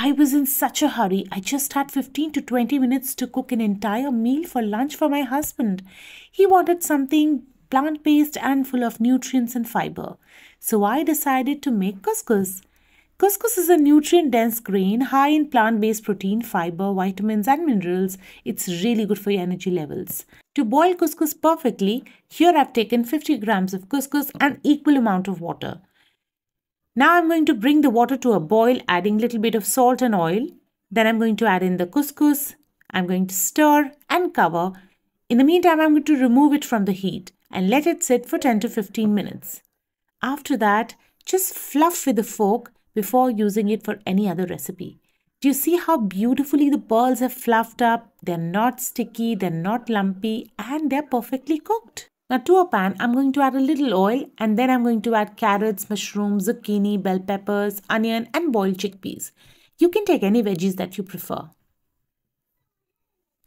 I was in such a hurry. I just had 15 to 20 minutes to cook an entire meal for lunch for my husband. He wanted something plant-based and full of nutrients and fiber. So I decided to make couscous. Couscous is a nutrient-dense grain high in plant-based protein, fiber, vitamins and minerals. It's really good for your energy levels. To boil couscous perfectly, here I've taken 50 grams of couscous and equal amount of water. Now I'm going to bring the water to a boil, adding a little bit of salt and oil. Then I'm going to add in the couscous. I'm going to stir and cover. In the meantime, I'm going to remove it from the heat and let it sit for 10 to 15 minutes. After that, just fluff with a fork before using it for any other recipe. Do you see how beautifully the pearls have fluffed up? They're not sticky, they're not lumpy, and they're perfectly cooked. Now to a pan, I'm going to add a little oil and then I'm going to add carrots, mushrooms, zucchini, bell peppers, onion and boiled chickpeas. You can take any veggies that you prefer.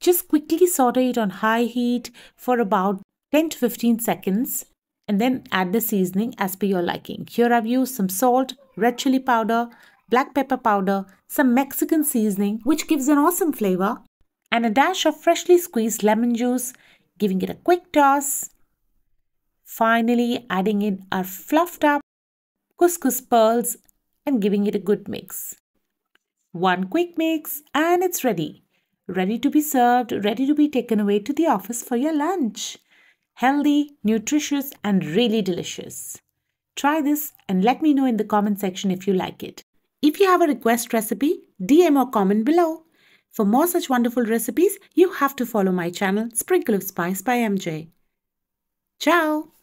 Just quickly saute it on high heat for about 10 to 15 seconds and then add the seasoning as per your liking. Here I've used some salt, red chili powder, black pepper powder, some Mexican seasoning which gives an awesome flavor, and a dash of freshly squeezed lemon juice, giving it a quick toss. Finally, adding in our fluffed up couscous pearls and giving it a good mix. One quick mix and it's ready. Ready to be served, ready to be taken away to the office for your lunch. Healthy, nutritious and really delicious. Try this and let me know in the comment section if you like it. If you have a request recipe, DM or comment below. For more such wonderful recipes, you have to follow my channel Sprinkle of Spice by MJ. Ciao!